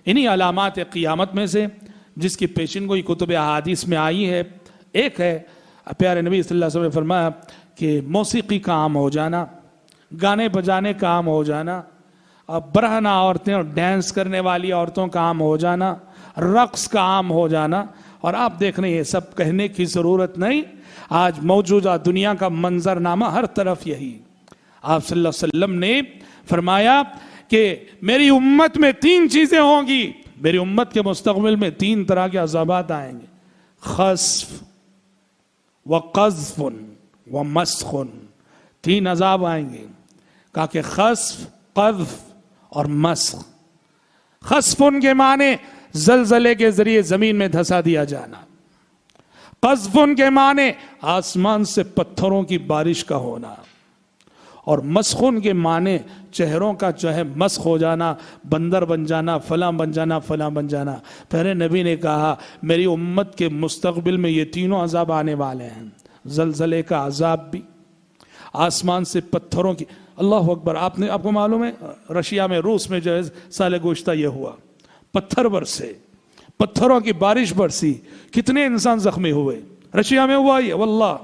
انہی علامات قیامت میں سے جس کی پیشن گوئی کتب احادیث میں آئی ہے ایک ہے پیارے نبی صلی اللہ علیہ وسلم نے فرمایا کہ موسیقی کا عام ہو جانا، گانے بجانے کا عام ہو جانا، برہنہ عورتیں اور ڈانس کرنے والی عورتوں کا عام ہو جانا، رقص کا عام ہو جانا. اور آپ دیکھ رہے ہیں یہ سب کہنے کی ضرورت نہیں، آج موجودہ دنیا کا منظرنامہ ہر طرف یہی. آپ صلی اللہ علیہ وسلم نے فرمایا کہ میری امت میں 3 چیزیں ہوں گی، میری امت کے مستقبل میں 3 طرح کے عذابات آئیں گے، خسف وقذف ومسخ. 3 عذاب آئیں گے. کہا کہ خسف، قذف اور مسخ. خسف ان کے معنی زلزلے کے ذریعے زمین میں دھسا دیا جانا، قذف ان کے معنی آسمان سے پتھروں کی بارش کا ہونا، اور مسخ ان کے معنی چہروں کا جو ہے مسخ ہو جانا، بندر بن جانا، فلاں بن جانا، فلاں بن جانا. پہلے نبی نے کہا میری امت کے مستقبل میں یہ 3 عذاب آنے والے ہیں، زلزلے کا عذاب بھی، آسمان سے پتھروں کی. اللہ اکبر. آپ کو معلوم ہے رشیا میں، روس میں جو ہے سال گزشتہ یہ ہوا، پتھر برسے، پتھروں کی بارش برسی، کتنے انسان زخمی ہوئے. رشیا میں ہوا یہ، واللہ.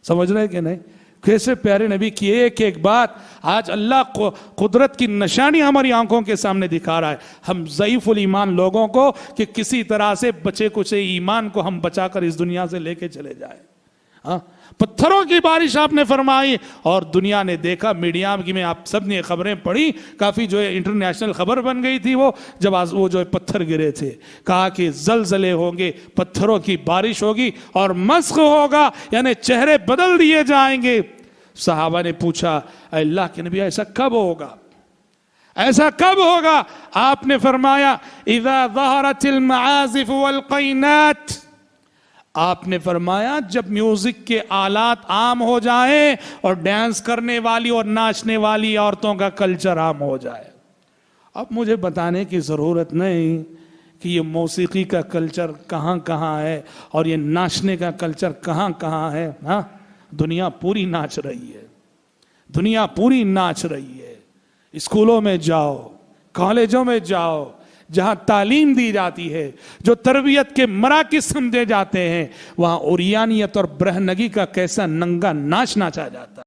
سمجھ رہے کہ نہیں؟ کیسے پیارے نبی کی ایک ایک بات آج اللہ کو قدرت کی نشانی ہماری آنکھوں کے سامنے دکھا رہا ہے. ہم ضعیف الایمان لوگوں کو کہ کسی طرح سے بچے کچے ایمان کو ہم بچا کر اس دنیا سے لے کے چلے جائیں. پتھروں کی بارش آپ نے فرمائی، اور دنیا نے دیکھا، میڈیا میں آپ سب نے خبریں پڑھی، کافی جو ہے انٹرنیشنل خبر بن گئی تھی وہ، جب وہ جو ہے پتھر گرے تھے. کہا کہ زلزلے ہوں گے، پتھروں کی بارش ہوگی اور مسخ ہوگا، یعنی چہرے بدل دیے جائیں گے. صحابہ نے پوچھا اے اللہ کے نبی ایسا کب ہوگا، ایسا کب ہوگا؟ آپ نے فرمایا اذا ظہرت المعازف والقینات. آپ نے فرمایا جب میوزک کے آلات عام ہو جائیں اور ڈانس کرنے والی اور ناچنے والی عورتوں کا کلچر عام ہو جائے. اب مجھے بتانے کی ضرورت نہیں کہ یہ موسیقی کا کلچر کہاں کہاں ہے اور یہ ناچنے کا کلچر کہاں کہاں ہے. ہاں، دنیا پوری ناچ رہی ہے، دنیا پوری ناچ رہی ہے. اسکولوں میں جاؤ، کالجوں میں جاؤ، جہاں تعلیم دی جاتی ہے، جو تربیت کے مراکز سمجھے جاتے ہیں، وہاں اوریانیت اور برہنگی کا کیسا ننگا ناچ ناچا جاتا ہے.